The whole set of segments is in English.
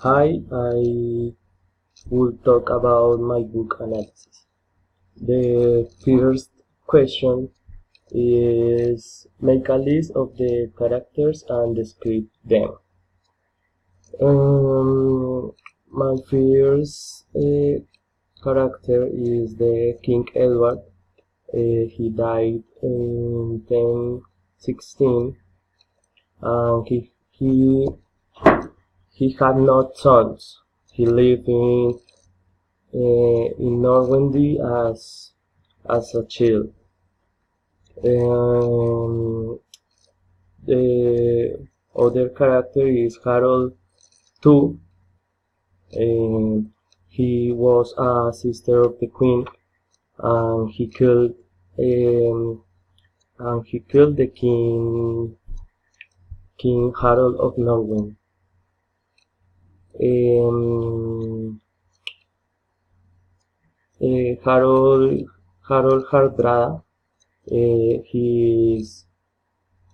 Hi, I will talk about my book analysis. The first question is make a list of the characters and describe them. My first character is the King Edward. He died in 1016 and he had no sons. He lived in Normandy as a child. The other character is Harold II. He was a sister of the queen, and he killed the King Harold of Norway. Harold Hardrada,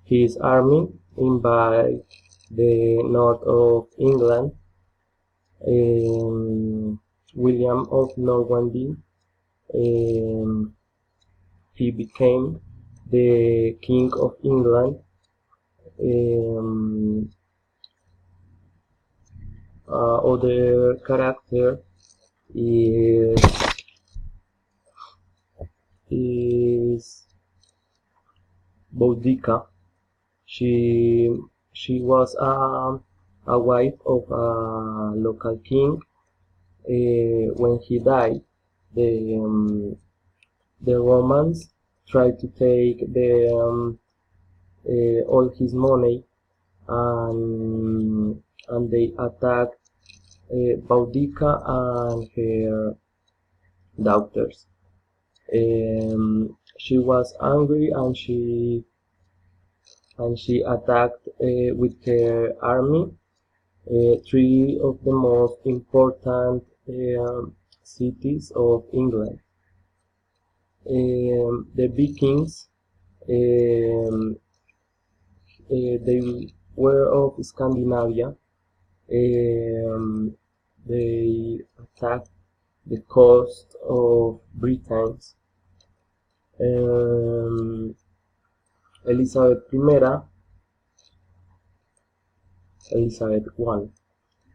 his army invaded the north of England. William of Normandy, he became the King of England. Other character is Boudica. She was a wife of a local king. When he died, the Romans tried to take all his money, and they attacked Boudica and her daughters. She was angry and she attacked with her army three of the most important cities of England. The Vikings, they were of Scandinavia. They attacked the coast of Britain. Elizabeth I.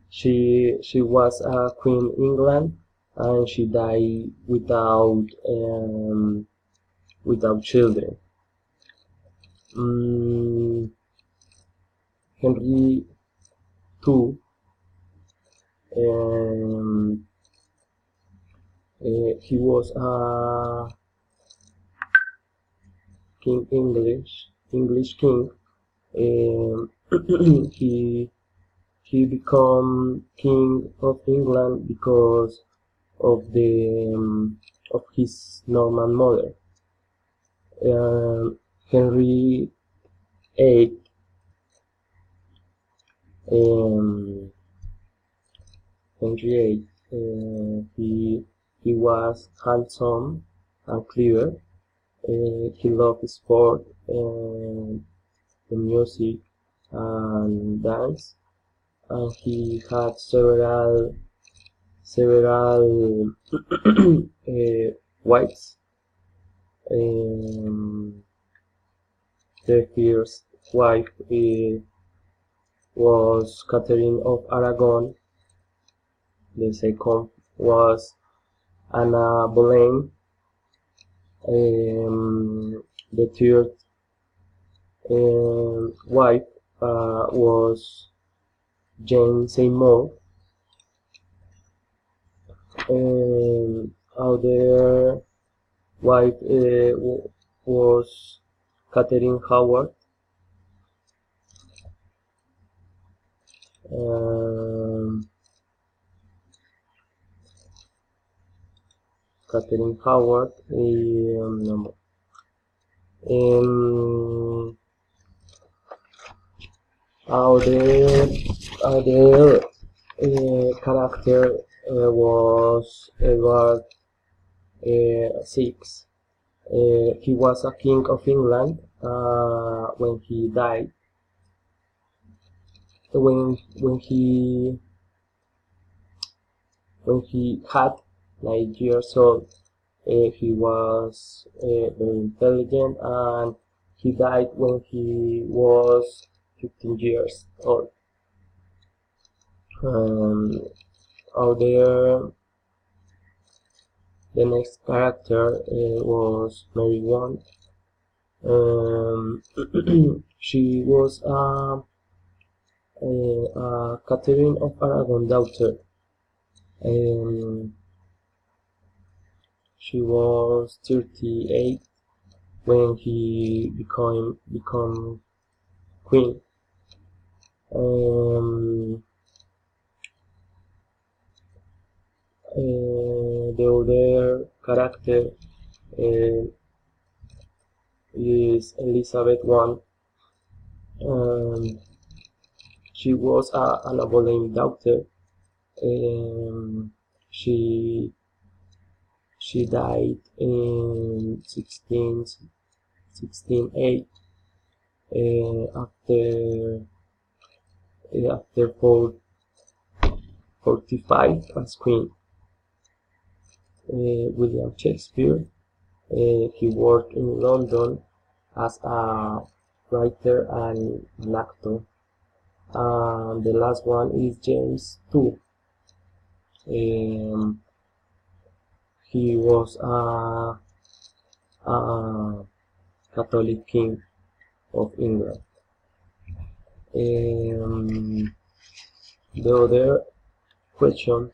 She was a queen in England, and she died without children. Henry II. He was a English king. He became king of England because of his Norman mother. Henry VIII. Henry VIII. He was handsome and clever. He loved sport, the music, and dance, and he had several wives. The first wife was Catherine of Aragon. The second was Anna Boleyn. The third wife was Jane Seymour. Other wife was Catherine Howard. Catherine Howard. Other character was Edward VI. He was a king of England when he died. When he when he had 9 years old. He was very intelligent, and he died when he was 15 years old. Other The next character was Mary Wand. She was a Catherine of Aragon daughter. She was 38 when he become queen. The other character is Elizabeth I. She was an Boleyn daughter. She died in 1608 after 45 as queen. William Shakespeare. He worked in London as a writer and an actor. And the last one is James II. He was a Catholic king of England. The other question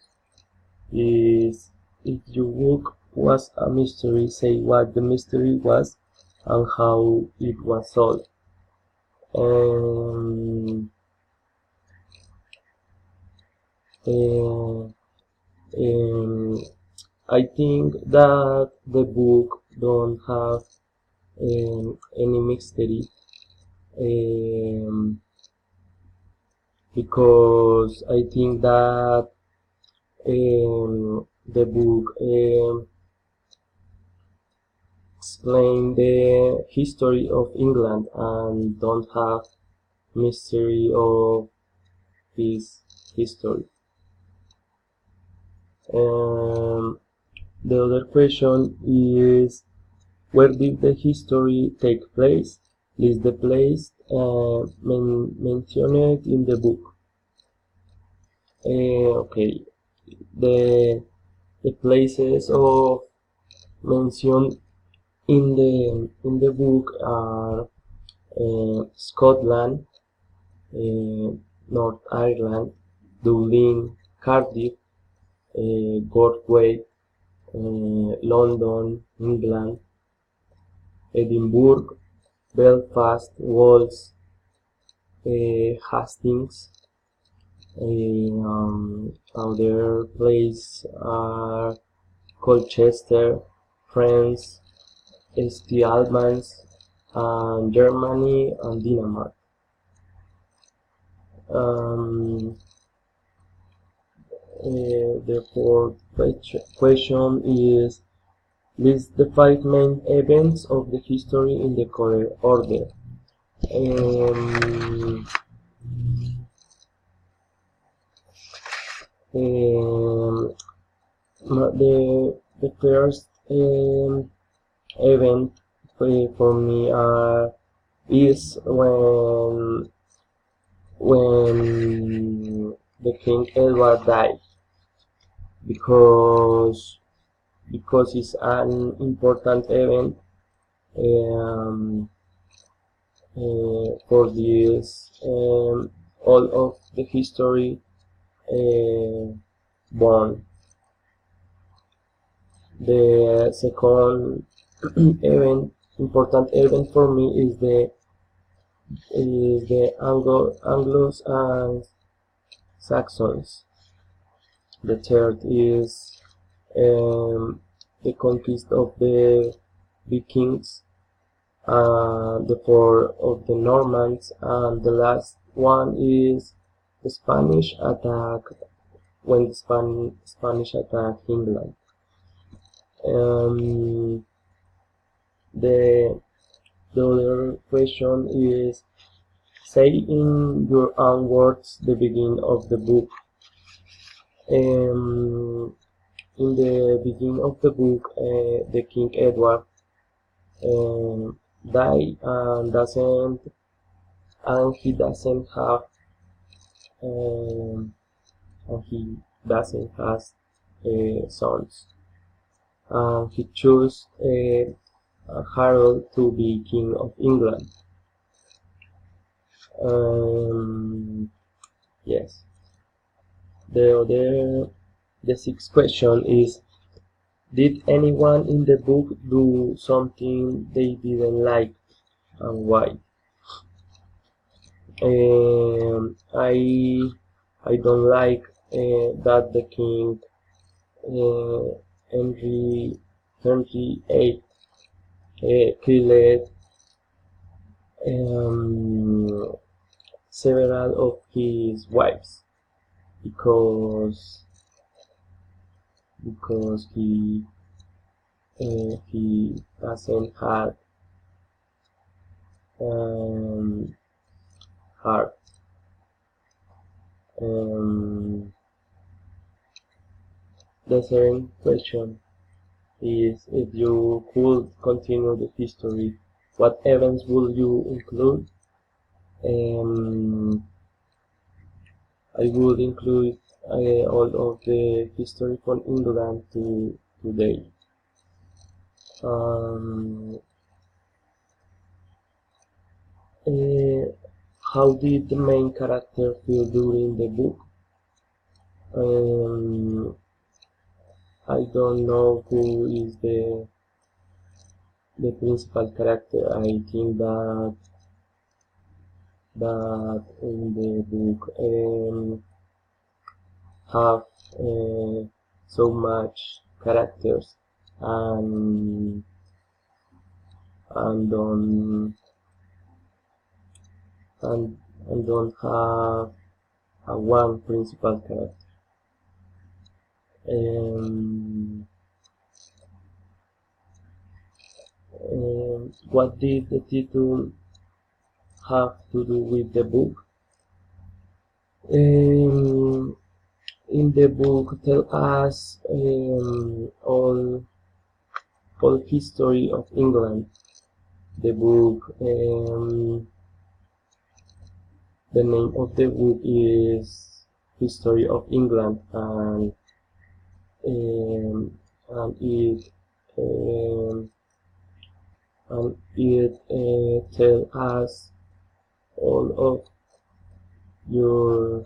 is, if your book was a mystery, say what the mystery was and how it was solved. I think that the book don't have any mystery, because I think that the book explain the history of England and don't have mystery of this history. The other question is, where did the history take place? List the place mentioned in the book. Okay, the places of mention in the book are Scotland, North Ireland, Dublin, Cardiff, Galway, London, England, Edinburgh, Belfast, Wales, Hastings. Other places are Colchester, France, St. Albans, and Germany and Denmark. The fourth question is, list the 5 main events of the history in the correct order. The first event for me is when the King Edward died, because it's an important event for this all of the history born. The second important event for me is the Anglos and Saxons. The third is the conquest of the Vikings, the fourth of the Normans, and the last one is the Spanish attack, when the Spanish attacked England. The other question is, say in your own words the beginning of the book. In the beginning of the book, the King Edward die and he doesn't have um, and he doesn't have sons. He chose Harold to be King of England. Yes. The sixth question is: did anyone in the book do something they didn't like, and why? I don't like that the king Henry VIII killed several of his wives because he doesn't have heart. The second question is: if you could continue the history, what events would you include? I would include all of the history from England to today. How did the main character feel during the book? I don't know who is the principal character. I think that in the book have so much characters and don't have one principal character. What did the title have to do with the book? In the book, tell us all history of England. The book, the name of the book is History of England, and it tell us all of your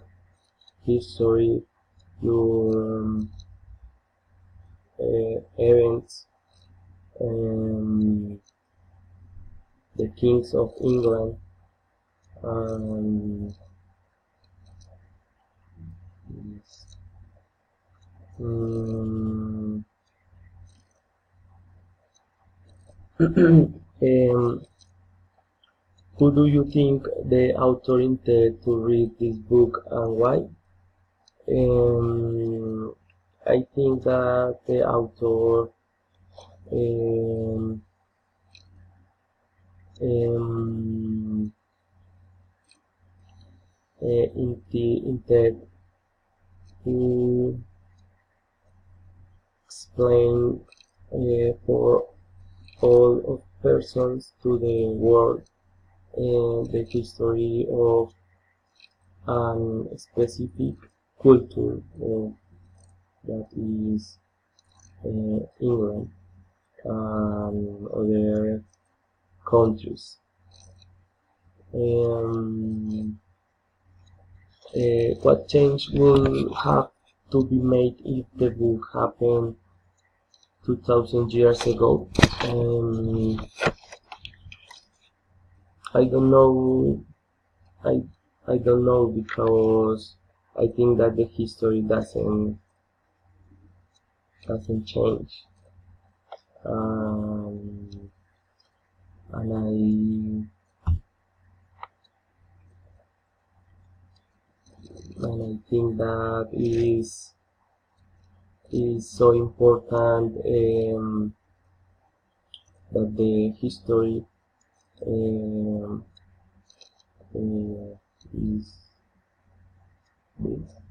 history, your events, the kings of England, yes. Who do you think the author intended to read this book, and why? I think that the author um, intended to explain for all of persons to the world the history of a specific culture that is England and other countries. What change will have to be made if the book happened 2000 years ago? I don't know. I don't know, because I think that the history doesn't change, and I think that is so important, that the history is this.